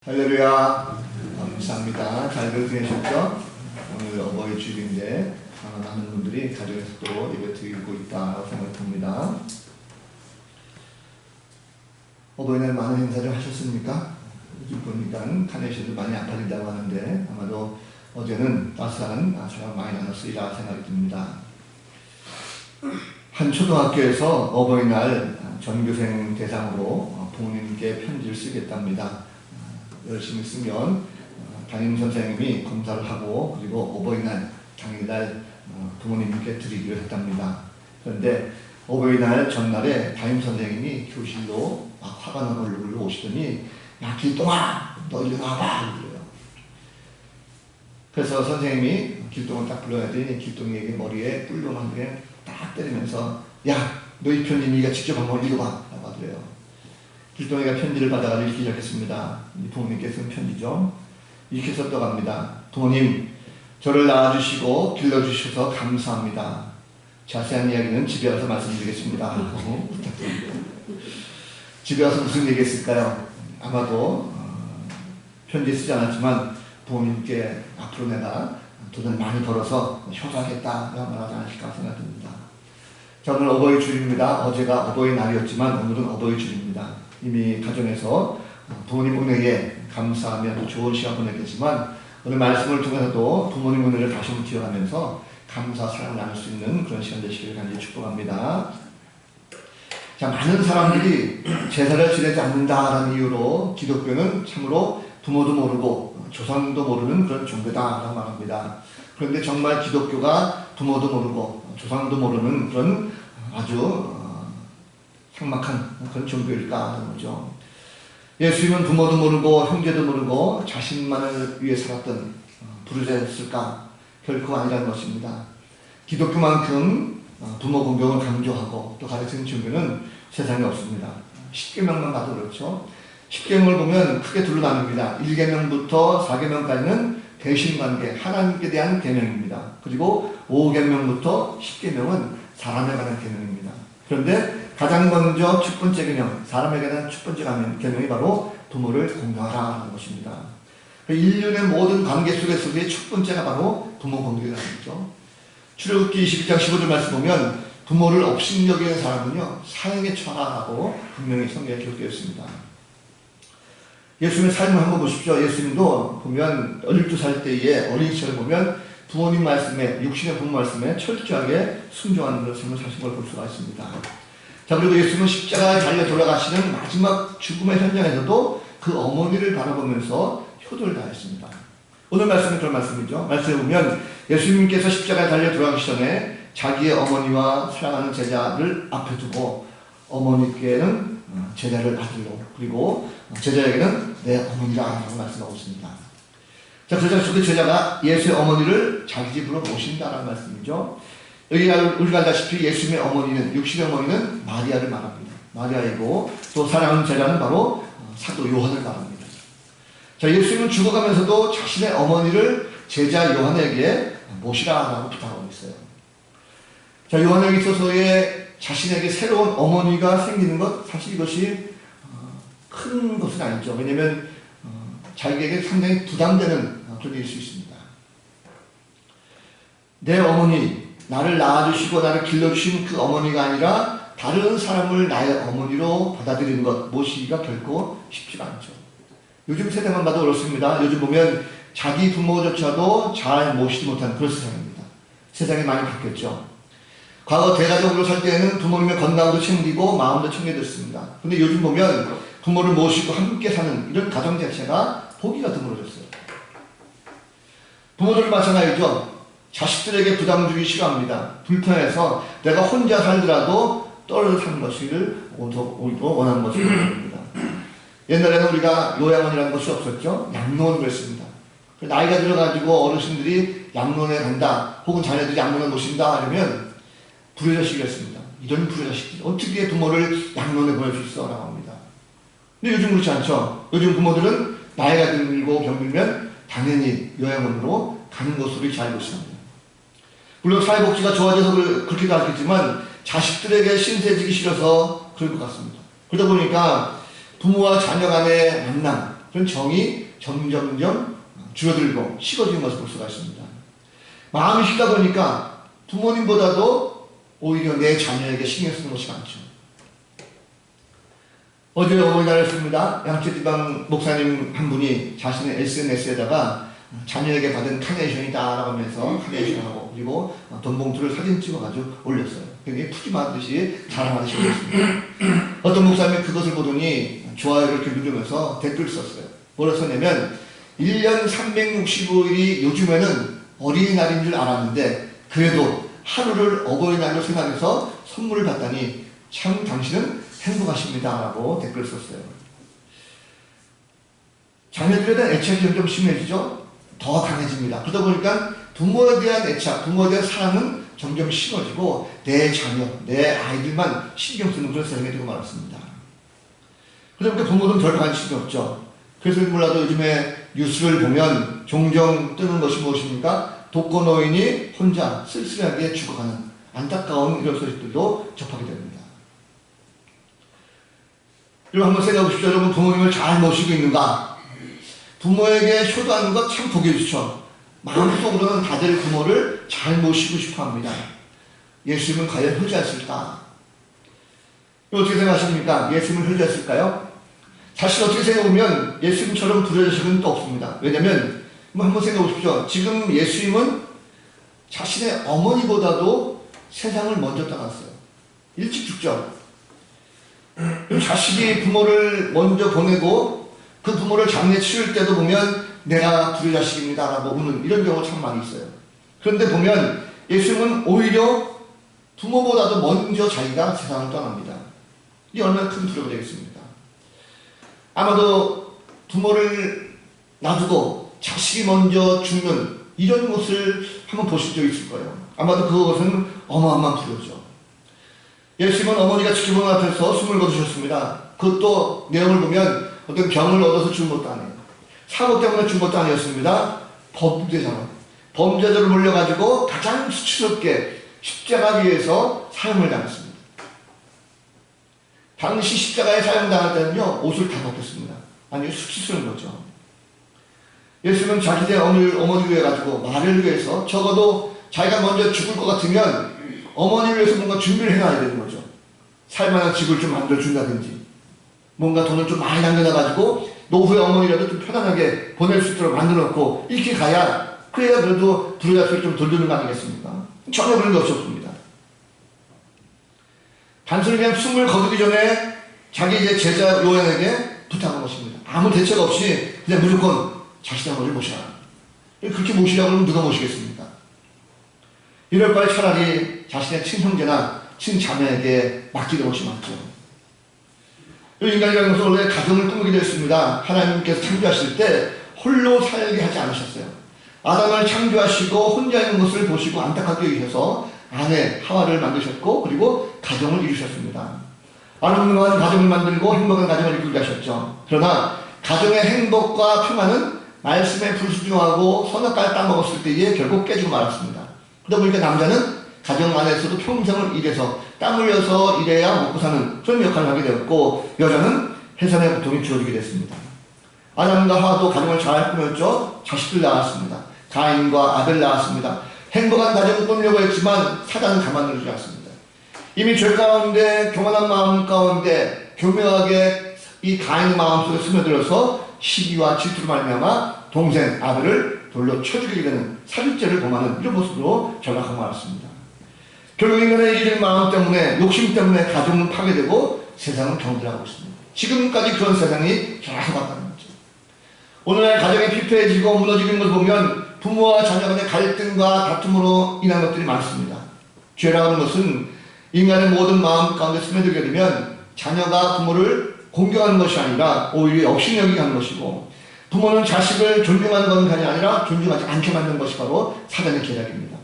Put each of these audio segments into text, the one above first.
할렐루야. 감사합니다. 잘들 지내셨죠? 오늘 어버이 주일인데 많은 분들이 가정에서 또 예배 드리고 있다고 생각이 듭니다. 어버이날 많은 행사 좀 하셨습니까? 요즘 보니까 카네이션도 많이 안 팔린다고 하는데 아마도 어제는 따스한 사랑 많이 나눴으리라 생각이 듭니다. 한 초등학교에서 어버이날 전교생 대상으로 부모님께 편지를 쓰겠답니다. 열심히 쓰면 담임선생님이 검사를 하고 그리고 어버이날 당일날 부모님께 드리기로 했답니다. 그런데 어버이날 전날에 담임선생님이 교실로 막 화가 나는 얼굴로 오시더니 야 길동아 너 이리 와봐 그래요. 그래서 선생님이 길동을 딱 불러야 되니 길동이에게 머리에 뿔로 한 개 딱 때리면서 야 너 이 편지 네가 직접 한번 읽어봐 라고 하더래요. 길동이가 편지를 받아가지고 읽기 시작했습니다. 부모님께 쓴 편지죠. 이렇게 썼다고 합니다. 부모님, 저를 낳아주시고 길러주셔서 감사합니다. 자세한 이야기는 집에 와서 말씀드리겠습니다. 부탁드립니다. 집에 와서 무슨 얘기 했을까요? 아마도 편지 쓰지 않았지만 부모님께 앞으로 내가 돈을 많이 벌어서 효도하겠다 이런 말 하지 않으실까 생각됩니다. 저는 어버이 주일입니다. 어제가 어버이날이었지만 오늘은 어버이 주일입니다. 이미 가정에서 부모님 은혜에 감사하며 좋은 시간 보냈겠지만 오늘 말씀을 통해서도 부모님 은혜를 다시 한번 기억하면서 감사, 사랑을 나눌 수 있는 그런 시간 되시기를 간절히 축복합니다. 자, 많은 사람들이 제사를 지내지 않는다라는 이유로 기독교는 참으로 부모도 모르고 조상도 모르는 그런 종교다라고 말합니다. 그런데 정말 기독교가 부모도 모르고 조상도 모르는 그런 아주 삭막한 그런 종교일까 하는 거죠. 예수님은 부모도 모르고 형제도 모르고 자신만을 위해 살았던 부르짖었을까? 결코 아니라는 것입니다. 기독교만큼 부모 공경을 강조하고 또 가르치는 종교는 세상에 없습니다. 십계명만 봐도 그렇죠. 십계명을 보면 크게 둘로 나눕니다. 1계명부터 4계명까지는 대신관계, 하나님께 대한 계명입니다. 그리고 5계명부터 10계명은 사람에 관한 계명입니다. 그런데 가장 먼저 첫 번째 계명, 사람에게 대한 첫 번째 계명이 바로 부모를 공경하라는 것입니다. 인륜의 모든 관계 속에서의 첫 번째가 바로 부모 공경이라는 거죠. 출애굽기 21장 15절 말씀 보면 부모를 업신여기는 사람은요 사형에 처하라고 분명히 성경에 기록되어 있습니다. 예수님의 삶을 한번 보십시오. 예수님도 보면 12살 때에 어린 시절을 보면 부모님 말씀에, 육신의 부모 말씀에 철저하게 순종하는 그런 삶을 사신 걸 볼 수가 있습니다. 자, 그리고 예수님은 십자가에 달려 돌아가시는 마지막 죽음의 현장에서도 그 어머니를 바라보면서 효도를 다했습니다. 오늘 말씀은 그런 말씀이죠. 말씀에 보면 예수님께서 십자가에 달려 돌아가시기 전에 자기의 어머니와 사랑하는 제자를 앞에 두고 어머니께는 제자를 아들로 그리고 제자에게는 내 어머니라고 말씀하고 있습니다. 자, 그래서 그 제자가 예수의 어머니를 자기 집으로 모신다라는 말씀이죠. 여기 우리가 알다시피 예수님의 어머니는 육신의 어머니는 마리아를 말합니다. 마리아이고 또 사랑하는 제자는 바로 사도 요한을 말합니다. 자, 예수님은 죽어가면서도 자신의 어머니를 제자 요한에게 모시라라고 부탁하고 있어요. 자, 요한일기서서에 자신에게 새로운 어머니가 생기는 것 사실 이것이 큰 것은 아니죠. 왜냐하면 자기에게 상당히 부담되는 그런 일일 수 있습니다. 내 어머니, 나를 낳아주시고 나를 길러주신 그 어머니가 아니라 다른 사람을 나의 어머니로 받아들이는 것, 모시기가 결코 쉽지가 않죠. 요즘 세상만 봐도 그렇습니다. 요즘 보면 자기 부모조차도 잘 모시지 못하는 그런 세상입니다. 세상이 많이 바뀌었죠. 과거 대가족으로 살 때에는 부모님의 건강도 챙기고 마음도 챙겨줬습니다. 근데 요즘 보면 부모를 모시고 함께 사는 이런 가정 자체가 보기가 드물어졌어요. 부모들은 마찬가지죠. 자식들에게 부담 주기 싫어합니다. 불편해서 내가 혼자 살더라도 떨어져 사는 것을 우리도 원하는 것을 원합니다. 옛날에는 우리가 요양원이라는 것이 없었죠. 양로원을 했습니다. 나이가 들어가지고 어르신들이 양로원에 간다 혹은 자녀들이 양로원에 모신다 하려면 불효자식이었습니다. 이런 불효자식이 어떻게 부모를 양로원에 보낼 수 있어? 라고 합니다. 근데 요즘 그렇지 않죠. 요즘 부모들은 나이가 들고 병들면 당연히 요양원으로 가는 것으로 잘 알고 있습니다. 물론 사회복지가 좋아져서 그렇게 가르치지만 자식들에게 신세지기 싫어서 그럴 것 같습니다. 그러다 보니까 부모와 자녀 간의 만남, 그런 정이 점점점 줄어들고 식어지는 것을 볼 수가 있습니다. 마음이 식다 보니까 부모님보다도 오히려 내 자녀에게 신경 쓰는 것이 많죠. 어제 어버이날이었습니다. 양채지방 목사님 한 분이 자신의 SNS에다가 자녀에게 받은 카네이션이다라고 하면서 카네이션하고 그리고 돈봉투를 사진 찍어가지고 올렸어요. 굉장히 푸짐하듯이 자랑하듯이 올렸습니다. 어떤 목사님이 그것을 보더니 좋아요를 이렇게 누르면서 댓글을 썼어요. 뭐라 썼냐면 1년 365일이 요즘에는 어린이날인 줄 알았는데 그래도 하루를 어버이날로 생각해서 선물을 받다니 참 당신은 행복하십니다 라고 댓글을 썼어요. 자녀들에 대한 애착이 점점 심해지죠. 더 강해집니다. 그러다 보니까 부모에 대한 애착, 부모에 대한 사랑은 점점 식어지고 내 자녀, 내 아이들만 신경 쓰는 그런 세상이 되고 말았습니다. 그러다 보니까 부모는 별 관심이 없죠. 그래서 몰라도 요즘에 뉴스를 보면 종종 뜨는 것이 무엇입니까? 독거노인이 혼자 쓸쓸하게 죽어가는 안타까운 이런 소식들도 접하게 됩니다. 그리고 한번 생각해 보십시오. 여러분 부모님을 잘 모시고 있는가? 부모에게 효도하는 것 참 보기 좋죠. 마음속으로는 다들 부모를 잘 모시고 싶어 합니다. 예수님은 과연 효자였을까? 어떻게 생각하십니까? 예수님은 효자였을까요? 사실 어떻게 생각해보면 예수님처럼 부려자식은 또 없습니다. 왜냐면 한번 생각해 보십시오. 지금 예수님은 자신의 어머니보다도 세상을 먼저 떠났어요. 일찍 죽죠. 자식이 부모를 먼저 보내고 그 부모를 장례 치를 때도 보면 내가 부려자식입니다 라고 우는 이런 경우가 참 많이 있어요. 그런데 보면 예수님은 오히려 부모보다도 먼저 자기가 세상을 떠납니다. 이게 얼마나 큰 부려가 되겠습니까? 아마도 부모를 놔두고 자식이 먼저 죽는 이런 것을 한번 보신 적 있을 거예요. 아마도 그것은 어마어마한 부려죠. 예수님은 어머니가 지켜보는 앞에서 숨을 거두셨습니다. 그것도 내용을 보면 어떤 병을 얻어서 죽은 것도 아니에요. 사고 때문에 죽은 것도 아니었습니다. 범죄자로 몰려가지고 가장 수치스럽게 십자가 위에서 사형을 당했습니다. 당시 십자가에 사형당할 때는요, 옷을 다 벗겼습니다. 아니, 수치스러운 거죠. 예수님은 자기의 어머니를 위해 가지고 말을 위해서 적어도 자기가 먼저 죽을 것 같으면 어머니를 위해서 뭔가 준비를 해놔야 되는 거죠. 살만한 집을 좀 만들어준다든지 뭔가 돈을 좀 많이 남겨놔가지고 노후에 어머니라도 좀 편안하게 보낼 수 있도록 만들어놓고 이렇게 가야 그래야 그래도 부르자식을 좀 돌리는 거 아니겠습니까? 전혀 그런 게 없었습니다. 단순히 그냥 숨을 거두기 전에 자기 이제 제자 요한에게 부탁한 것입니다. 아무 대책 없이 그냥 무조건 자신의 어머니를 모시라. 그렇게 모시라고 하면 누가 모시겠습니까? 이럴 바에 차라리 자신의 친형제나 친자매에게 맡기는 것이 맞죠. 인간이라는 것은 원래 가정을 꾸미게 되었습니다. 하나님께서 창조하실 때 홀로 살게 하지 않으셨어요. 아담을 창조하시고 혼자 있는 것을 보시고 안타깝게 여기셔서 아내 하와를 만드셨고 그리고 가정을 이루셨습니다. 아름다운 가정을 만들고 행복한 가정을 이루게 하셨죠. 그러나 가정의 행복과 평안은 말씀에 불순종하고 선악과를 따먹었을 때에 결국 깨지고 말았습니다. 그러다 보니까 남자는 가정 안에서도 평생을 일해서 땀 흘려서 일해야 먹고 사는 그런 역할을 하게 되었고 여자는 해산의 고통이 주어지게 됐습니다. 아담과 하와도 가정을 잘 꾸몄죠. 자식들 낳았습니다. 가인과 아벨 낳았습니다. 행복한 가정을 꾸미려고 했지만 사단은 가만두지 않습니다. 이미 죄 가운데 교만한 마음 가운데 교묘하게 이 가인의 마음속에 스며들어서 시기와 질투로 말미암아 동생 아벨을 돌로 쳐 죽이게 되는 살인죄를 범하는 이런 모습으로 전락하고 말았습니다. 결국 인간의 이기적인 마음 때문에 욕심 때문에 가정은 파괴되고 세상은 병들어가고 있습니다. 지금까지 그런 세상이 계속 왔다는 거죠. 오늘날 가정이 피폐해지고 무너지는 것을 보면 부모와 자녀 간의 갈등과 다툼으로 인한 것들이 많습니다. 죄라는 것은 인간의 모든 마음 가운데 스며들게 되면 자녀가 부모를 공경하는 것이 아니라 오히려 업신여기게 하는 것이고 부모는 자식을 존중하는 것이 아니라 존중하지 않게 만드는 것이 바로 사단의 계략입니다.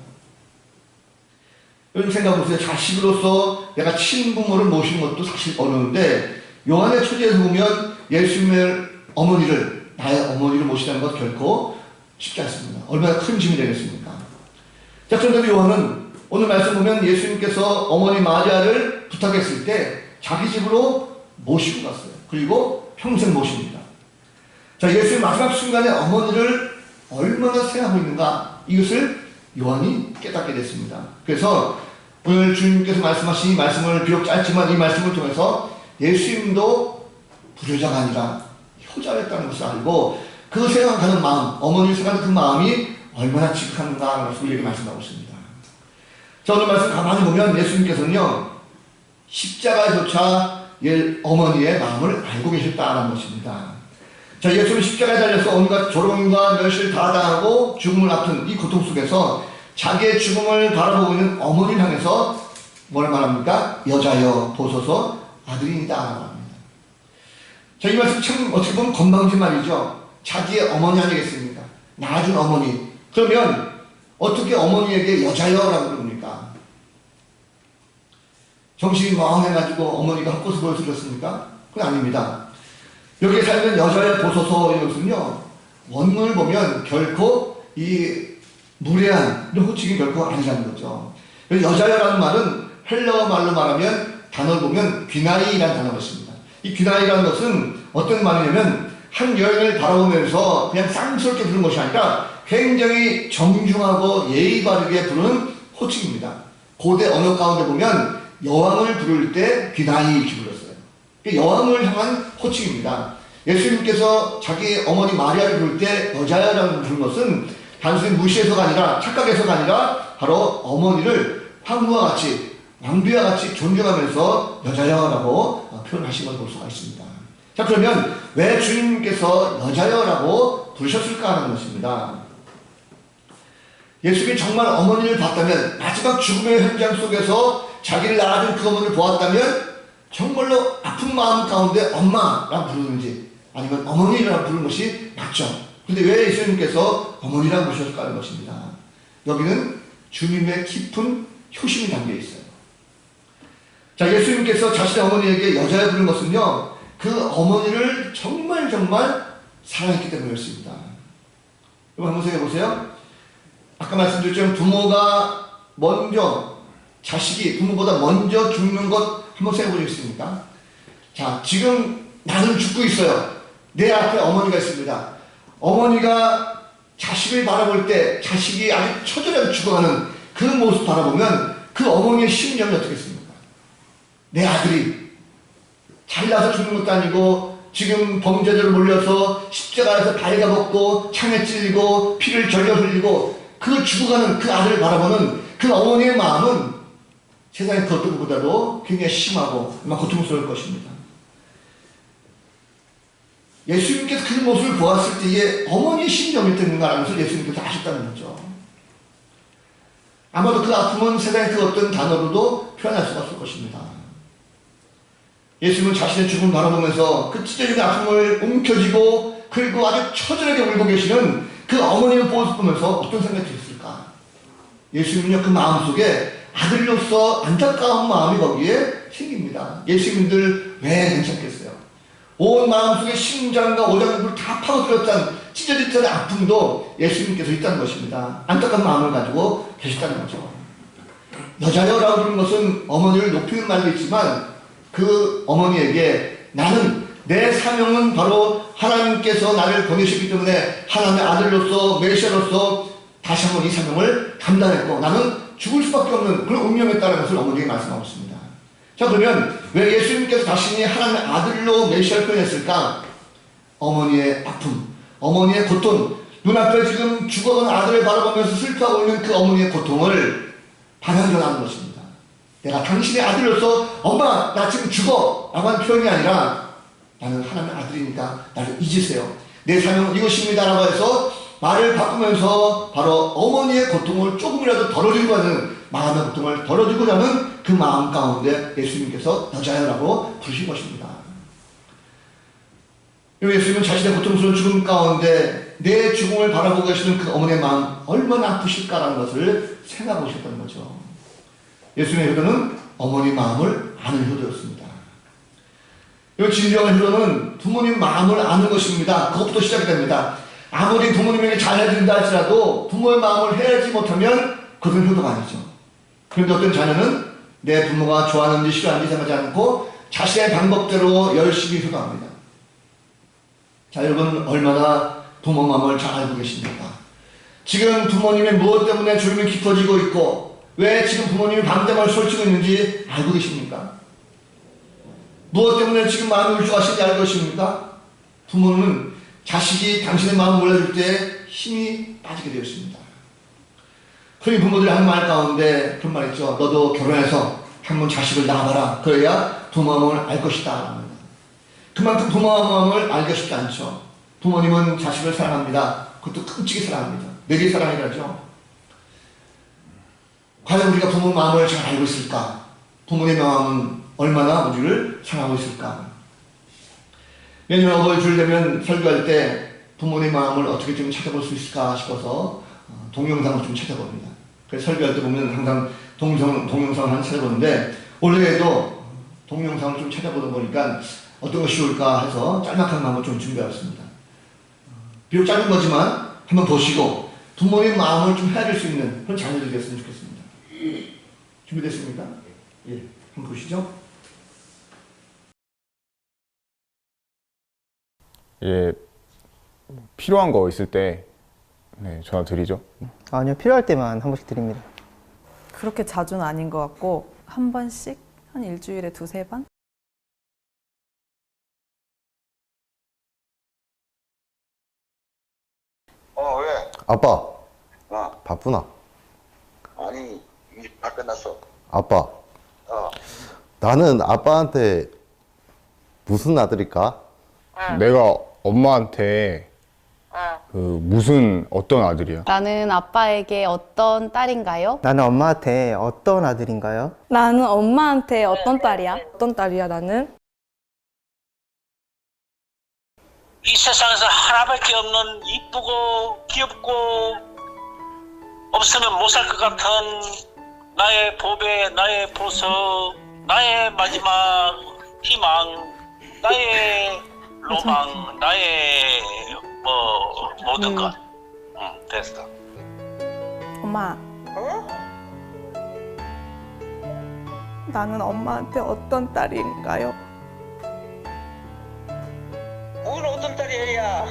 이런 생각해보세요. 자식으로서 내가 친부모를 모시는 것도 사실 어려운데 요한의 초지에서 보면 예수님의 어머니를 나의 어머니를 모시다는 것 결코 쉽지 않습니다. 얼마나 큰 짐이 되겠습니까? 자, 그런데 요한은 오늘 말씀 보면 예수님께서 어머니 마리아를 부탁했을 때 자기 집으로 모시고 갔어요. 그리고 평생 모십니다. 자, 예수의 마지막 순간에 어머니를 얼마나 생각하고 있는가, 이것을 요한이 깨닫게 됐습니다. 그래서 오늘 주님께서 말씀하신 이 말씀을, 비록 짧지만 이 말씀을 통해서 예수님도 불효자가 아니라 효자였다는 것을 알고 그 생각하는 마음, 어머니를 생각하는 그 마음이 얼마나 지극한가 하는 것을 우리에게 말씀하고 있습니다. 자, 오늘 말씀 가만히 보면 예수님께서는요, 십자가조차 어머니의 마음을 알고 계셨다는 것입니다. 자, 예수는 십자가에 달려서 온갖 조롱과 멸시를 다 당하고 죽음을 앞둔 이 고통 속에서 자기의 죽음을 바라보고 있는 어머니를 향해서 뭘 말합니까? 여자여 보소서 아들이니다 합니다. 자, 이 말씀 참 어떻게 보면 건방진 말이죠. 자기의 어머니 아니겠습니까? 낳아준 어머니. 그러면 어떻게 어머니에게 여자여라고 그럽니까? 정신이 멍해가지고 어머니가 헛것을 보여드렸습니까? 그건 아닙니다. 여기에 살면 여자여 보소서 이것은요, 원문을 보면 결코 이 무례한 이런 호칭이 결코 아니라는 거죠. 여자여라는 말은 헬라어 말로 말하면 단어를 보면 귀나이라는 단어가 있습니다. 이 귀나이라는 것은 어떤 말이냐면 한 여인을 바라보면서 그냥 쌍스럽게 부르는 것이 아니라 굉장히 정중하고 예의 바르게 부르는 호칭입니다. 고대 언어 가운데 보면 여왕을 부를 때 귀나이 이렇게 불렀어요. 여왕을 향한 호칭입니다. 예수님께서 자기 어머니 마리아를 부를 때 여자여라고 부른 것은 단순히 무시해서가 아니라 착각해서가 아니라 바로 어머니를 황후와 같이 왕비와 같이 존중하면서 여자여라고 표현하신 걸 볼 수가 있습니다. 자, 그러면 왜 주님께서 여자여라고 부르셨을까 하는 것입니다. 예수님이 정말 어머니를 봤다면, 마지막 죽음의 현장 속에서 자기를 낳아준 그 어머니를 보았다면 정말로 아픈 마음 가운데 엄마라고 부르는지 아니면 어머니라고 부르는 것이 맞죠. 근데 왜 예수님께서 어머니라고 부르셨을까 하는 것입니다. 여기는 주님의 깊은 효심이 담겨 있어요. 자, 예수님께서 자신의 어머니에게 여자여 부른 것은요, 그 어머니를 정말 사랑했기 때문이었습니다. 여러분 한번 생각해 보세요. 아까 말씀드렸지만 부모가 먼저, 자식이 부모보다 먼저 죽는 것 한번 생각해 보셨습니까? 자, 지금 나는 죽고 있어요. 내 앞에 어머니가 있습니다. 어머니가 자식을 바라볼 때 자식이 아주 처절하게 죽어가는 그 모습 바라보면 그 어머니의 심령이 어떻겠습니까? 내 아들이 잘나서 죽는 것도 아니고 지금 범죄자로 몰려서 십자가에서 발가벗고 창에 찔리고 피를 절겨 흘리고 그 죽어가는 그 아들을 바라보는 그 어머니의 마음은 세상의 그 어떤 것보다도 굉장히 심하고 아마 고통스러울 것입니다. 예수님께서 그 모습을 보았을 때에 어머니의 심정이 어땠는가라는 것을 예수님께서 아셨다는 거죠. 아마도 그 아픔은 세상의 그 어떤 단어로도 표현할 수가 없을 것입니다. 예수님은 자신의 죽음을 바라보면서 그 찢어진 아픔을 움켜쥐고 그리고 아주 처절하게 울고 계시는 그 어머니의 모습을 보면서 어떤 생각이 들었을까? 예수님은요, 그 마음속에 아들로서 안타까운 마음이 거기에 생깁니다. 예수님들 왜 괜찮겠어요? 온 마음속에 심장과 오장육부를 다 파고들었던 찢어졌던 아픔도 예수님께서 있다는 것입니다. 안타까운 마음을 가지고 계셨다는 거죠. 여자여라고 부르는 것은 어머니를 높이는 말도 있지만 그 어머니에게 나는 내 사명은 바로 하나님께서 나를 보내셨기 때문에 하나님의 아들로서 메시아로서 다시 한번 이 사명을 감당했고 나는 죽을 수밖에 없는 그런 운명이었다는 것을 어머니에게 말씀하고 있습니다. 자, 그러면 왜 예수님께서 자신이 하나님의 아들로 메시아를 표현했을까? 어머니의 아픔, 어머니의 고통, 눈앞에 지금 죽어가는 아들을 바라보면서 슬퍼하고 있는 그 어머니의 고통을 반영전하는 것입니다. 내가 당신의 아들로서 엄마 나 지금 죽어 라고 하는 표현이 아니라 나는 하나님의 아들이니까 나를 잊으세요. 내 사명은 이것입니다 라고 해서 말을 바꾸면서 바로 어머니의 고통을 조금이라도 덜어주고 하는 마음의 고통을 덜어주고자 하는 그 마음 가운데 예수님께서 여자여라고 부르신 것입니다. 예수님은 자신의 고통스러운 죽음 가운데 내 죽음을 바라보고 계시는 그 어머니의 마음 얼마나 아프실까라는 것을 생각하고 계셨다는 거죠. 예수님의 효도는 어머니 마음을 아는 효도였습니다. 이 진정한 효도는 부모님 마음을 아는 것입니다. 그것부터 시작이 됩니다. 아무리 부모님에게 잘해준다 할지라도 부모의 마음을 헤아리지 못하면 그것은 효도가 아니죠. 그런데 어떤 자녀는 내 부모가 좋아하는지 싫어하는지 생각하지 않고 자신의 방법대로 열심히 효도합니다. 자, 여러분 얼마나 부모 마음을 잘 알고 계십니까? 지금 부모님의 무엇 때문에 졸음이 깊어지고 있고 왜 지금 부모님이 밤잠을 설치고 있는지 알고 계십니까? 무엇 때문에 지금 마음이 울적하신지 알고 계십니까? 부모는 자식이 당신의 마음을 몰라줄 때 힘이 빠지게 되어 있습니다. 흔히 부모들이 하는 말 가운데 그런 말 있죠. 너도 결혼해서 한번 자식을 낳아봐라. 그래야 부모 마음을 알 것이다. 그만큼 부모 마음을 알기 쉽지 않죠. 부모님은 자식을 사랑합니다. 그것도 끔찍이 사랑합니다. 내리 사랑이라죠. 과연 우리가 부모 마음을 잘 알고 있을까? 부모의 마음은 얼마나 우리를 사랑하고 있을까? 내년 어버이주일 되면 설교할 때 부모의 마음을 어떻게 좀 찾아볼 수 있을까 싶어서 동영상을 좀 찾아봅니다. 그래서 설교할 때 보면 항상 동영상을 하나 찾아보는데 올해에도 동영상을 좀 찾아보다 보니까 어떤 것이 좋을까 해서 짤막한 마음을 좀 준비해왔습니다. 비록 짧은 거지만 한번 보시고 부모의 마음을 좀 헤아릴 수 있는 그런 자녀들이 됐으면 좋겠습니다. 준비됐습니까? 예, 한번 보시죠. 예, 필요한 거 있을 때 네, 전화 드리죠. 아니요, 필요할 때만 한 번씩 드립니다. 그렇게 자주는 아닌 것 같고 한 번씩 한 일주일에 2-3번? 왜? 아빠, 어, 바쁘나? 아니, 일 다 끝났어. 아빠, 나는 아빠한테 무슨 아들일까? 내가 엄마한테 무슨 어떤 아들이야? 나는 아빠에게 어떤 딸인가요? 나는 엄마한테 어떤 아들인가요? 나는 엄마한테 어떤 딸이야? 어떤 딸이야, 나는? 이 세상에서 하나밖에 없는 이쁘고 귀엽고 없으면 못 살 것 같은 나의 보배, 나의 보석, 나의 마지막 희망, 나의 로망, 나의 모든 것. 됐어. 엄마. 나는 엄마한테 어떤 딸인가요? 오늘 어떤 딸이야?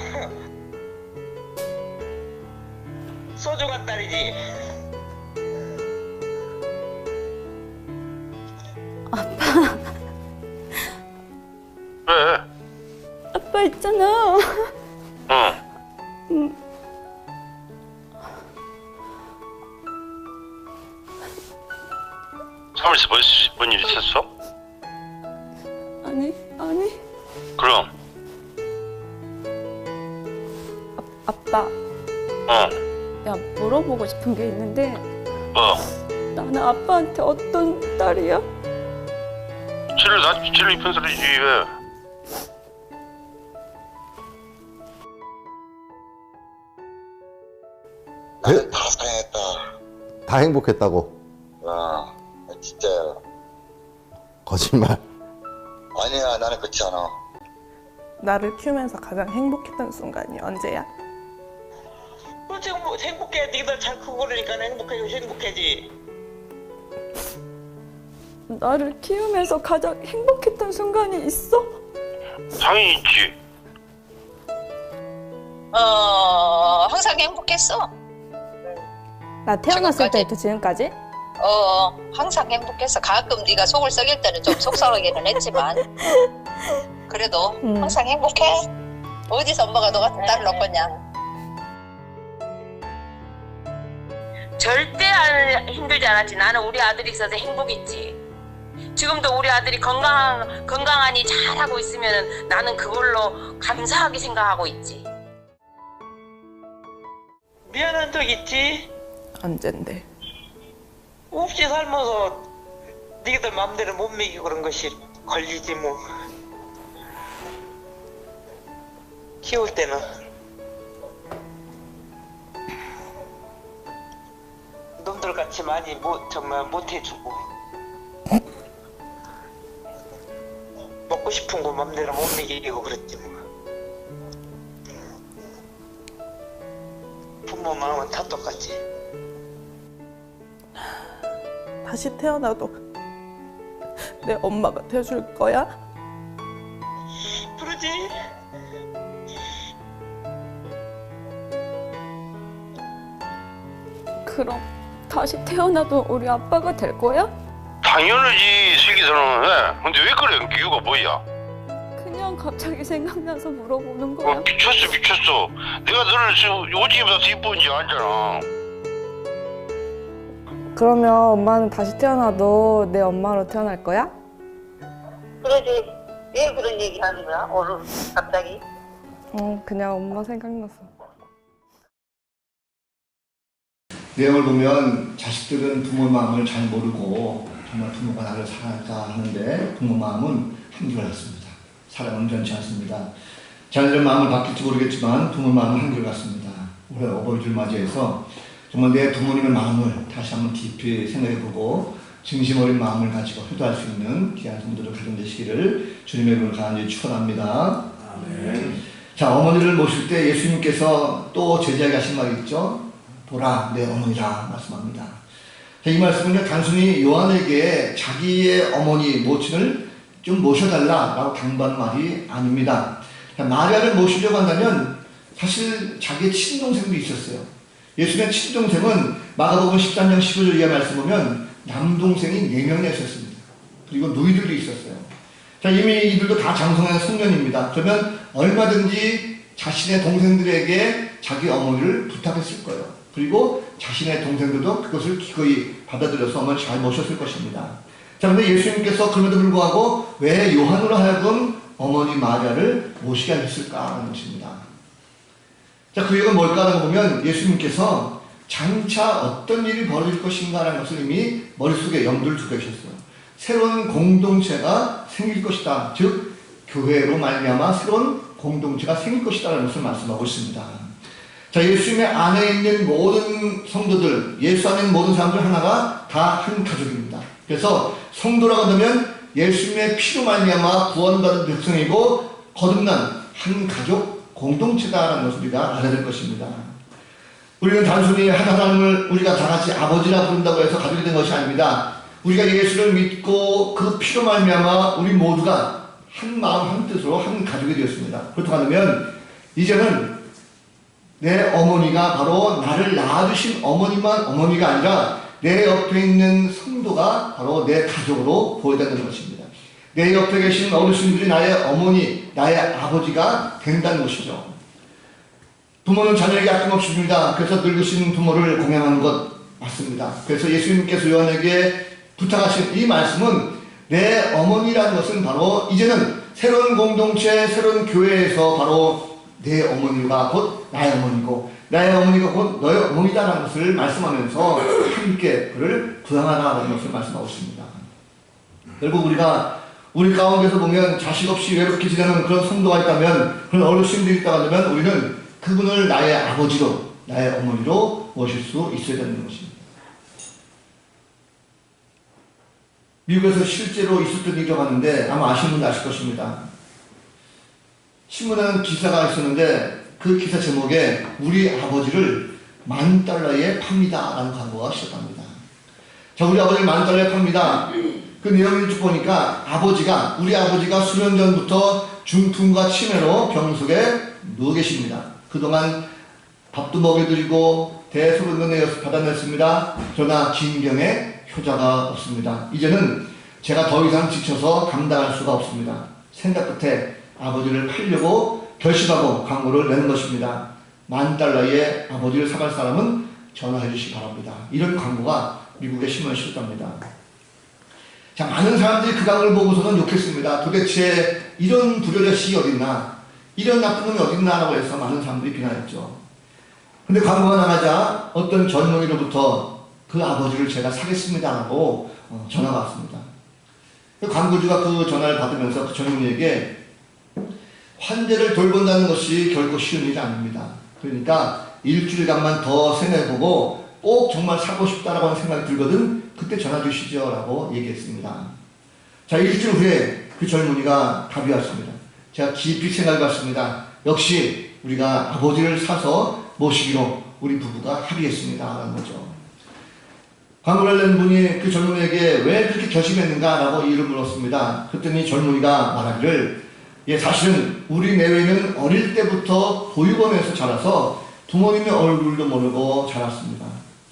소중한 딸이지. 왜? 아빠 있잖아. 응. 사무실에서 뭔 일 있었어? 아니. 그럼. 아빠. 야, 물어보고 싶은 게 있는데 나는 아빠한테 어떤 딸이야? 제일 이쁜 소리지 왜? 나는 다 사랑했다. 다 행복했다고. 진짜야. 거짓말. 아니야, 나는 그렇지 않아. 나를 키우면서 가장 행복했던 순간이 언제야? 그렇지, 뭐 행복해. 네가 잘 크고 그러니까 행복해지. 나를 키우면서 가장 행복했던 순간이 있어? 당연히 있지. 항상 행복했어. 나 태어났을 지금까지? 때부터 지금까지? 항상 행복했어. 가끔 네가 속을 썩일 때는 좀 속상하기는 했지만 그래도 항상 행복해. 어디서 엄마가 너 같은 딸을 얻겠냐. 절대 힘들지 않았지. 나는 우리 아들이 있어서 행복했지. 지금도 우리 아들이 건강하니 잘하고 있으면 나는 그걸로 감사하게 생각하고 있지. 미안한 적 있지? 언젠데? 없이 살면서 니들 맘대로 못 먹이고 그런 것이 걸리지 뭐. 키울 때는 놈들같이 많이 정말 못해주고 먹고 싶은 거 맘대로 못 먹이고 그랬지 뭐. 부모 마음은 다 똑같지. 다시 태어나도 내 엄마가 돼줄 거야? 그러지. 그럼 다시 태어나도 우리 아빠가 될 거야? 당연하지, 슬기서는. 왜? 근데 왜 그래? 이유가 뭐야? 그냥 갑자기 생각나서 물어보는 거야. 미쳤어. 내가 너를 지금 오지기보다 더 이쁜지 알잖아. 그러면 엄마는 다시 태어나도 내 엄마로 태어날 거야? 그러지. 왜 그런 얘기 하는 거야? 오늘 갑자기? 그냥 엄마 생각났어. 내용을 보면 자식들은 부모 마음을 잘 모르고 정말 부모가 나를 사랑할까 하는데 부모 마음은 한결같습니다. 사랑은 변치 않습니다. 자녀들 마음을 바뀔지 모르겠지만 부모 마음은 한결같습니다. 올해 어버이주를 맞이해서 정말 내 부모님의 마음을 다시 한번 깊이 생각해보고 진심 어린 마음을 가지고 효도할 수 있는 귀한 성도들 가정 되시기를 주님의 이름으로 간절히 축원합니다. 자, 어머니를 모실 때 예수님께서 또 제자에게 하신 말이 있죠. 보라 내 어머니라 말씀합니다. 자, 이 말씀은 단순히 요한에게 자기의 어머니 모친을 좀 모셔달라라고 당부하는 말이 아닙니다. 자, 마리아를 모시려고 한다면 사실 자기의 친동생도 있었어요. 예수님의 친동생은 마가복음 13장 15절 이하 말씀 보면 남동생이 4명이나 있었습니다. 그리고 누이들도 있었어요. 자, 이미 이들도 다 장성한 청년입니다. 그러면 얼마든지 자신의 동생들에게 자기 어머니를 부탁했을 거예요. 그리고 자신의 동생들도 그것을 기꺼이 받아들여서 어머니를 잘 모셨을 것입니다. 자, 그런데 예수님께서 그럼에도 불구하고 왜 요한으로 하여금 어머니 마리아를 모시게 하셨을까 하는 것입니다. 자, 그 이유가 뭘까라고 보면 예수님께서 장차 어떤 일이 벌어질 것인가라는 것을 이미 머릿속에 염두를 두고 계셨어요. 새로운 공동체가 생길 것이다. 즉 교회로 말미암아 새로운 공동체가 생길 것이다라는 것을 말씀하고 있습니다. 자, 예수님의 안에 있는 모든 성도들, 예수 안에 있는 모든 사람들 하나가 다 한 가족입니다. 그래서 성도라고 한다면 예수님의 피로 말미암아 구원받은 백성이고 거듭난 한 가족 공동체다라는 것을 우리가 알아야 될 것입니다. 우리는 단순히 하나님을 우리가 다 같이 아버지라 부른다고 해서 가족이 된 것이 아닙니다. 우리가 예수를 믿고 그 피로 말미암아 우리 모두가 한 마음 한 뜻으로 한 가족이 되었습니다. 그렇다고 하면 이제는 내 어머니가 바로 나를 낳아주신 어머니만 어머니가 아니라 내 옆에 있는 성도가 바로 내 가족으로 보여야 되는 것입니다. 내 옆에 계신 어르신들이 나의 어머니, 나의 아버지가 된다는 것이죠. 부모는 자녀에게 아낌없이 줍니다. 그래서 늙으신 부모를 공양하는 것 맞습니다. 그래서 예수님께서 요한에게 부탁하신 이 말씀은 내 어머니라는 것은 바로 이제는 새로운 공동체, 새로운 교회에서 바로 내 어머니가 곧 나의 어머니고 나의 어머니가 곧 너의 어머니다라는 것을 말씀하면서 함께 그를 부양하라는 것을 말씀하고 있습니다. 결국 우리 가운데서 보면 자식 없이 외롭게 지내는 그런 성도가 있다면, 그런 어르신들이 있다고 하면 우리는 그분을 나의 아버지로, 나의 어머니로 모실 수 있어야 되는 것입니다. 미국에서 실제로 있었던 일이라고 하는데 아마 아시는 분도 아실 것입니다. 신문에는 기사가 있었는데 그 기사 제목에 우리 아버지를 $10,000에 팝니다 라는 광고가 시작합니다. 자, 우리 아버지를 $10,000에 팝니다. 그 내용을 쭉 보니까 우리 아버지가 수년 전부터 중풍과 치매로 병 속에 누워 계십니다. 그동안 밥도 먹여드리고 대소변을 받아냈습니다. 그러나 진경에 효자가 없습니다. 이제는 제가 더 이상 지쳐서 감당할 수가 없습니다. 생각 끝에 아버지를 팔려고 결심하고 광고를 내는 것입니다. $10,000에 아버지를 사갈 사람은 전화해 주시기 바랍니다. 이런 광고가 미국의 신문에 실렸답니다. 자, 많은 사람들이 그 광고를 보고서는 욕했습니다. 도대체 이런 불효자식이 어딨나, 이런 나쁜 놈이 어딨나라고 해서 많은 사람들이 비난했죠. 근데 광고가 나가자 어떤 젊은이로부터 그 아버지를 제가 사겠습니다라고 전화가 왔습니다. 그 광고주가 그 전화를 받으면서 그 젊은이에게 환자를 돌본다는 것이 결코 쉬운 일이 아닙니다. 그러니까 일주일간만 더 생각해보고 꼭 정말 사고 싶다라고 하는 생각이 들거든 그때 전화 주시죠 라고 얘기했습니다. 자, 일주일 후에 그 젊은이가 답이 왔습니다. 제가 깊이 생각해봤습니다. 역시 우리가 아버지를 사서 모시기로 우리 부부가 합의했습니다 라는 거죠. 광고를 낸 분이 그 젊은이에게 왜 그렇게 결심했는가 라고 이유를 물었습니다. 그랬더니 젊은이가 말하기를, 예, 사실은 우리 내외는 어릴 때부터 보육원에서 자라서 부모님의 얼굴도 모르고 자랐습니다.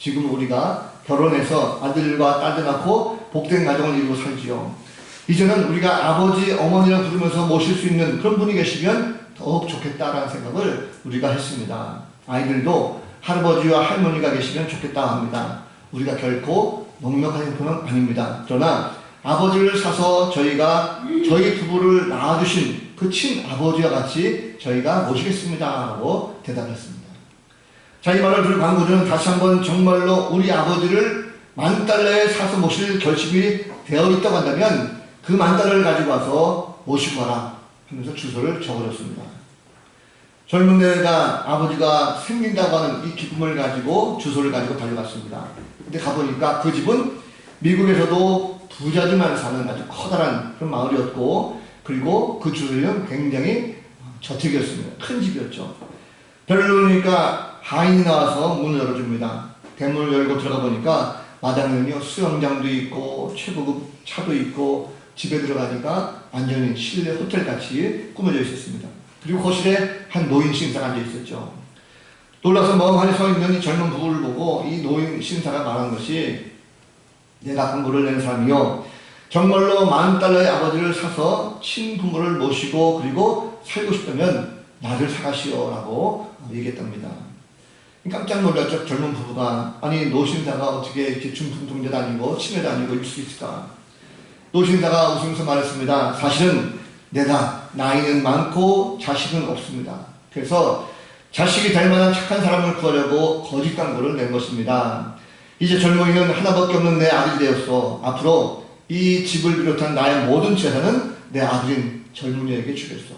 지금 우리가 결혼해서 아들과 딸들 낳고 복된 가정을 이루고 살지요. 이제는 우리가 아버지, 어머니를 부르면서 모실 수 있는 그런 분이 계시면 더욱 좋겠다라는 생각을 우리가 했습니다. 아이들도 할아버지와 할머니가 계시면 좋겠다 합니다. 우리가 결코 넉넉한 형편은 아닙니다. 그러나 아버지를 사서 저희가 저희 부부를 낳아주신 그 친아버지와 같이 저희가 모시겠습니다 라고 대답했습니다. 자, 이 말을 들은 광고주는 다시 한번 정말로 우리 아버지를 $10,000에 사서 모실 결심이 되어 있다고 한다면 그 $10,000을 가지고 와서 모시고 와라 하면서 주소를 적어줬습니다. 젊은 내가 아버지가 생긴다고 하는 이 기쁨을 가지고 주소를 가지고 달려갔습니다. 근데 가보니까 그 집은 미국에서도 부자들만 사는 아주 커다란 그런 마을이었고, 그리고 그 주소는 굉장히 저택이었습니다. 큰 집이었죠. 별을 누르니까 하인이 나와서 문을 열어줍니다. 대문을 열고 들어가 보니까 마당에는요 수영장도 있고 최고급 차도 있고, 집에 들어가니까 완전히 실내 호텔같이 꾸며져 있었습니다. 그리고 거실에 한 노인 신사가 앉아 있었죠. 놀라서 멍하니 서 있는 이 젊은 부부를 보고 이 노인 신사가 말한 것이, 내가 광고를 낸 사람이요, 정말로 $10,000의 아버지를 사서 친부모를 모시고 그리고 살고 싶다면 나를 사가시오 라고 얘기했답니다. 깜짝 놀랐죠. 젊은 부부가. 아니, 노신사가 어떻게 이렇게 중풍통제 다니고 치매 다니고 있을 수 있을까. 노신사가 웃으면서 말했습니다. 사실은 내가 나이는 많고 자식은 없습니다. 그래서 자식이 될 만한 착한 사람을 구하려고 거짓 광고를 낸 것입니다. 이제 젊은이는 하나밖에 없는 내 아들이 되었어. 앞으로 이 집을 비롯한 나의 모든 재산은 내 아들인 젊은이에게 주겠어.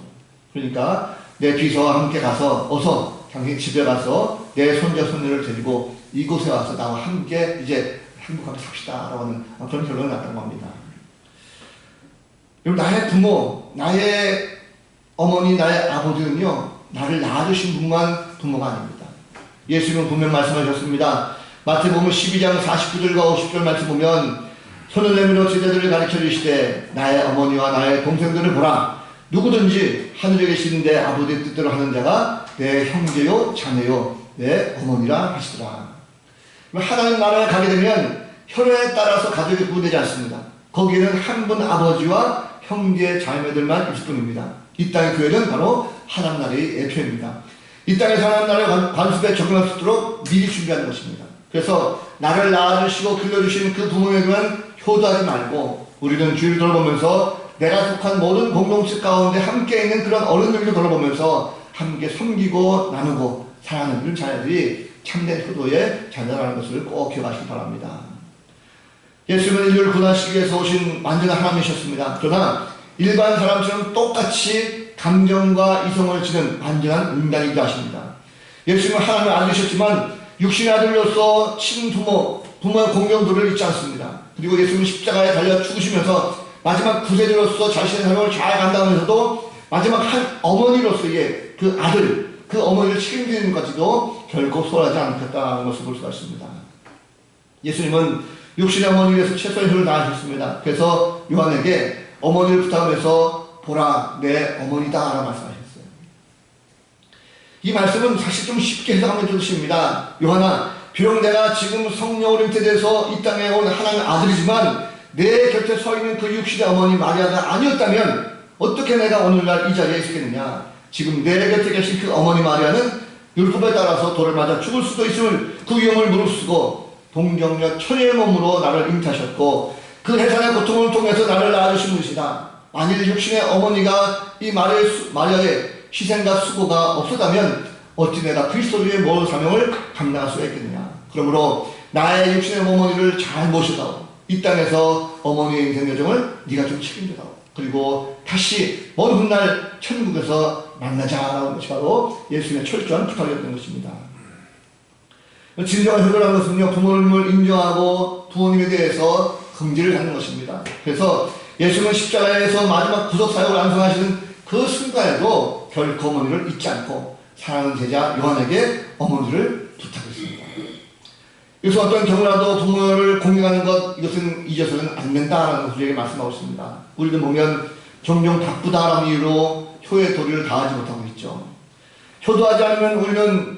그러니까 내 비서와 함께 가서 어서 당신 집에 가서 내 손자 손녀를 데리고 이곳에 와서 나와 함께 이제 행복하게 삽시다 라고 하는 그런 결론이 났다고 합니다. 그리고 나의 부모, 나의 어머니, 나의 아버지는요, 나를 낳아주신 분만 부모가 아닙니다. 예수님은 분명 말씀하셨습니다. 마태복음 12장 49절과 50절 말씀 보면, 손을 내밀어 제자들을 가르쳐 주시되 나의 어머니와 나의 동생들을 보라. 누구든지 하늘에 계신 내 아버지의 뜻대로 하는 자가 내 형제요 자매요 내 어머니라 하시더라. 하나님 나라에 가게 되면 혈연에 따라서 가족이 구분되지 않습니다. 거기에는 한 분 아버지와 형제 자매들만 있을 뿐입니다. 이 땅의 교회는 바로 하나님 나라의 예표입니다. 이 땅에서 하나님 나라의 관습에 적응할 수 있도록 미리 준비하는 것입니다. 그래서 나를 낳아주시고 길러주신 그 부모에게만 효도하지 말고, 우리는 주위를 돌아보면서 내가 속한 모든 공동체 가운데 함께 있는 그런 어른들도 돌아보면서 함께 섬기고 나누고 사랑하는 그런 자녀들이 참된 효도의 자녀라는 것을 꼭 기억하시기 바랍니다. 예수님은 인류를 구원하시기 위해서 오신 완전한 하나님이셨습니다. 그러나 일반 사람처럼 똑같이 감정과 이성을 지닌 완전한 인간이기도 하십니다. 예수님은 하나님의 아들이셨지만 육신의 아들로서 친부모, 부모의 공경도를 잊지 않습니다. 그리고 예수님은 십자가에 달려 죽으시면서 마지막 구세주로서 자신의 삶을 잘 간다면서도 마지막 한 어머니로서의 그 아들, 그 어머니를 책임지는 것까지도 결코 소홀하지 않겠다는 것을 볼 수가 있습니다. 예수님은 육신의 어머니에 대해서 최선의 힘을 다하셨습니다. 그래서 요한에게 어머니를 부탁하면서 보라 내 어머니다 라고 말씀하셨어요. 이 말씀은 사실 좀 쉽게 해석하면 좀 쉽습니다. 요한아, 비록 내가 지금 성령으로 잉태돼서 이 땅에 온 하나님의 아들이지만 내 곁에 서 있는 그 육신의 어머니 마리아가 아니었다면 어떻게 내가 오늘날 이 자리에 있겠느냐. 지금 내 곁에 계신 그 어머니 마리아는 율법에 따라서 돌을 맞아 죽을 수도 있음을 그 위험을 무릅쓰고 동정녀 처녀의 몸으로 나를 잉태하셨고 그 해산의 고통을 통해서 나를 낳아주신 분이시다. 만일 육신의 어머니가 이 마리아의 희생과 수고가 없었다면 어찌 내가 그리스도의 모든 사명을 감당할 수가 있겠느냐. 그러므로 나의 육신의 어머니를 잘 모셔다오. 이 땅에서 어머니의 인생 여정을 네가 좀 책임져다오. 그리고 다시 먼 훗날 천국에서 만나자라는 것이 바로 예수님의 철저한 부탁이었던 것입니다. 진정한 효도라는 것은요, 부모님을 인정하고 부모님에 대해서 긍지를 하는 것입니다. 그래서 예수님은 십자가에서 마지막 구속사역을 완성하시는 그 순간에도 결코 어머니를 잊지 않고 사랑하는 제자 요한에게 어머니를 부탁했습니다. 여기서 어떤 경우라도 부모를 공경하는 것, 이것은 잊어서는 안 된다라는 우리에게 말씀하고 있습니다. 우리는 보면 종종 바쁘다라는 이유로 효의 도리를 다하지 못하고 있죠. 효도하지 않으면 우리는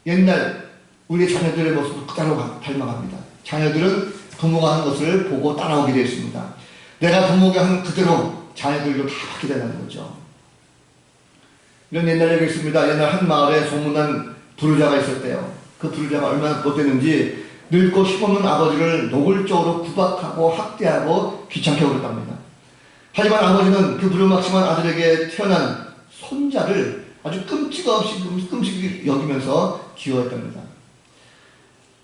옛날 우리의 자녀들의 모습을 그대로 닮아갑니다. 자녀들은 부모가 하는 것을 보고 따라오게 되어 있습니다. 내가 부모가 하는 그대로 자녀들도 다 받게 되는 거죠. 이런 옛날 얘기 있습니다. 옛날 한 마을에 소문난 부르자가 있었대요. 그 부르자가 얼마나 못됐는지 늙고 힘없는 아버지를 노골적으로 구박하고 학대하고 귀찮게 굴었답니다. 하지만 아버지는 그 부르막심한 아들에게 태어난 손자를 아주 끔찍이 여기면서 귀여워했답니다.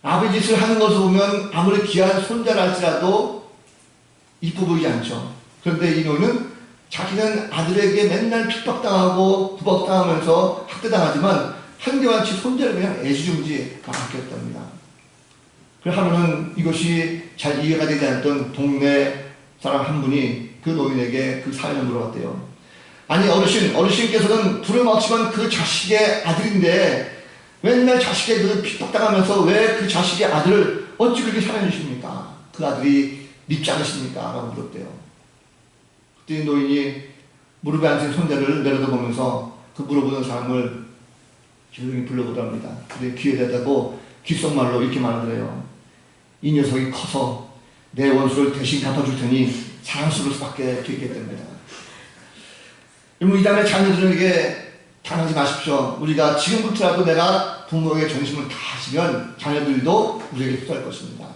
아버지 짓을 하는 것을 보면 아무리 귀한 손자라 할지라도 이뻐 보이지 않죠. 그런데 이 노인은 자기는 아들에게 맨날 핍박당하고 구박당하면서 학대당하지만 한결같이 손자를 그냥 애지중지 아꼈답니다. 그래서 하루는 이것이 잘 이해가 되지 않았던 동네 사람 한 분이 그 노인에게 그 사연을 물어봤대요. 아니 어르신께서는 부르막심한 그 자식의 아들인데 맨날 자식의 그 핍박당하면서 왜 그 자식의 아들을 어찌 그렇게 사랑해 주십니까? 그 아들이 밉지 않으십니까? 라고 물었대요. 그때 노인이 무릎에 앉은 손자를 내려다보면서 그 물어보는 사람을 조용히 불러보답니다. 그래 귀에 대다고 귓속말로 이렇게 말하더래요. 이 녀석이 커서 내 원수를 대신 갚아줄 테니 사랑스러울 수밖에 없겠답니다. 여러분 이 다음에 자녀들에게 당하지 마십시오. 우리가 지금부터라도 내가 부모에게 정신을 다하시면 자녀들도 우리에게 효도할 것입니다.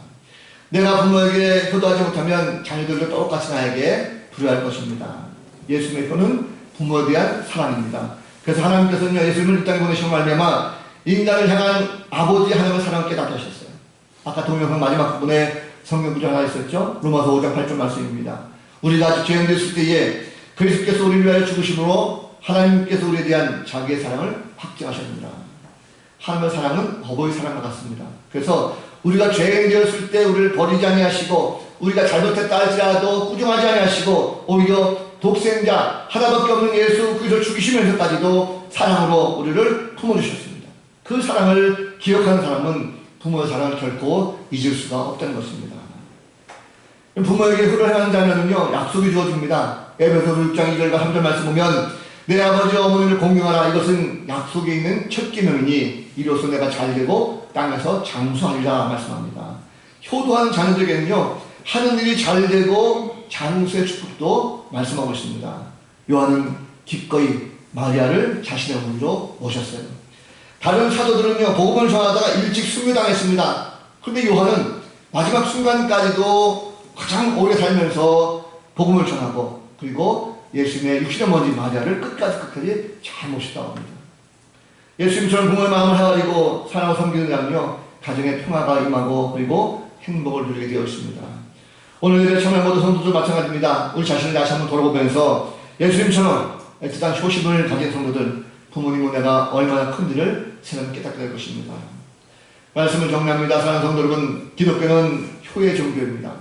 내가 부모에게 효도하지 못하면 자녀들도 똑같이 나에게 불효할 것입니다. 예수님의 효는 부모에 대한 사랑입니다. 그래서 하나님께서는 예수님을 이 땅에 보내시고 말미암아 인간을 향한 아버지 하나님의 사랑을 깨닫게 하셨어요. 아까 동영상 마지막 부분에 성경 구절 하나 있었죠. 로마서 5장 8절 말씀입니다. 우리가 아직 죄인됐을 때에 그리스도께서 우리를 위하여 죽으심으로 하나님께서 우리에 대한 자기의 사랑을 확증하셨습니다. 하나님의 사랑은 어버이 사랑과 같습니다. 그래서 우리가 죄인 되었을 때 우리를 버리지 아니하시고 우리가 잘못했다 할지라도 꾸중하지 아니하시고 오히려 독생자 하나밖에 없는 예수 그리스도를 죽이시면서까지도 사랑으로 우리를 품어주셨습니다. 그 사랑을 기억하는 사람은 부모의 사랑을 결코 잊을 수가 없다는 것입니다. 부모에게 효도하는 자녀는요 약속이 주어집니다. 에베소서 6장 2절과 3절 말씀 보면 내 아버지와 어머니를 공경하라. 이것은 약속에 있는 첫 계명이니 이로써 내가 잘되고 땅에서 장수하리라 말씀합니다. 효도하는 자녀들에게는요 하는 일이 잘되고 장수의 축복도 말씀하고 있습니다. 요한은 기꺼이 마리아를 자신의 어머니로 모셨어요. 다른 사도들은요 복음을 전하다가 일찍 순교당했습니다. 그런데 요한은 마지막 순간까지도 가장 오래 살면서 복음을 전하고 그리고 예수님의 육신의 먼지 마리아를 끝까지 잘 모셨다고 합니다. 예수님처럼 부모의 마음을 헤아리고 사랑하고 섬기는 자는요 가정에 평화가 임하고 그리고 행복을 누리게 되어 있습니다. 오늘 예배 참여 모든 성도들 마찬가지입니다. 우리 자신을 다시 한번 돌아보면서 예수님처럼 애틋한 효심을 가진 성도들 부모님 은혜가 얼마나 큰지를 새삼 깨닫게 될 것입니다. 말씀을 정리합니다. 사랑하는 성도 여러분, 기독교는 효의 종교입니다.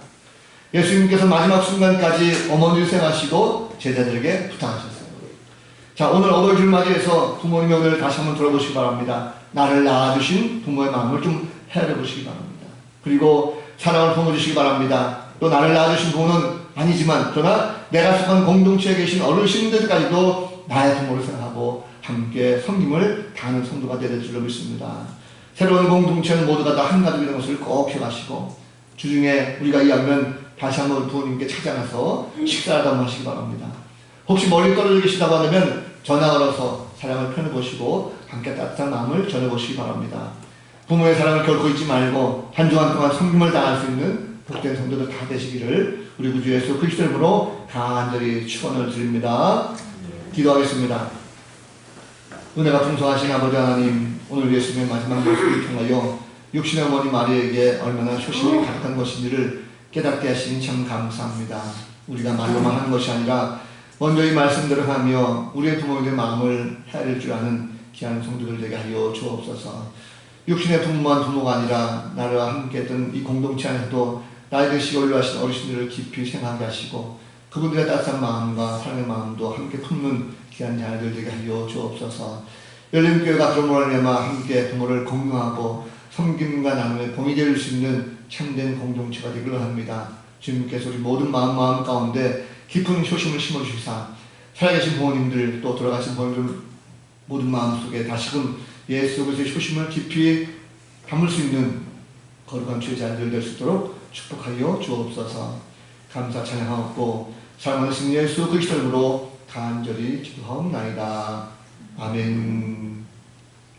예수님께서 마지막 순간까지 어머니를 생하시고 제자들에게 부탁하셨어요. 자, 오늘 어버이주를 맞이해서 부모님의 은혜를 다시 한번 들어보시기 바랍니다. 나를 낳아주신 부모의 마음을 좀 헤아려 보시기 바랍니다. 그리고 사랑을 품어주시기 바랍니다. 또 나를 낳아주신 부모는 아니지만 그러나 내가 속한 공동체에 계신 어르신들까지도 나의 부모를 생각하고 함께 섬김을 다하는 성도가 되될 줄로 믿습니다. 새로운 공동체는 모두가 다 한 가족이 되는 것을 꼭 기억하시고 주중에 우리가 이해하면 다시 한번 부모님께 찾아가서 식사를 한번 하시기 바랍니다. 혹시 멀리 떨어져 계시다고 하면 전화 걸어서 사랑을 표현해보시고 함께 따뜻한 마음을 전해보시기 바랍니다. 부모의 사랑을 결코 잊지 말고 한 주간 동안 섬김을 다할 수 있는 복된 성도들 다 되시기를 우리 구주 예수 그리스도 이름으로 간절히 축원을 드립니다. 기도하겠습니다. 은혜가 풍성하신 아버지 하나님, 오늘 예수님의 마지막 모습을 통하여 육신의 어머니 마리아에게 얼마나 효심이 가득한 것인지를 깨닫게 하시니 참 감사합니다. 우리가 말로만 하는 것이 아니라 먼저 이 말씀대로 하며 우리의 부모님의 마음을 헤아릴 줄 아는 귀한 성도들 되게 하여 주옵소서. 육신의 부모만 부모가 아니라 나와 함께 했던 이 공동체 안에서도 나이 드시고 연로하신 어르신들을 깊이 생각하게 하시고 그분들의 따뜻한 마음과 사랑의 마음도 함께 품는 귀한 자녀들 되게 하여 주옵소서. 열린교회가 그런 말미암아 함께 부모를 공경하고 섬김과 나눔에 봉이 될 수 있는 참된 공동체가 되기를 합니다. 주님께서 우리 모든 마음 가운데 깊은 효심을 심어주시사 살아계신 부모님들 또 돌아가신 부모님들 모든 마음속에 다시금 예수 그리스도의 효심을 깊이 담을 수 있는 거룩한 주의 자녀들 될 수 있도록 축복하여 주옵소서. 감사 찬양하옵고 사랑하는 신 예수 그리스도 이름으로 간절히 기도하옵나이다. 아멘.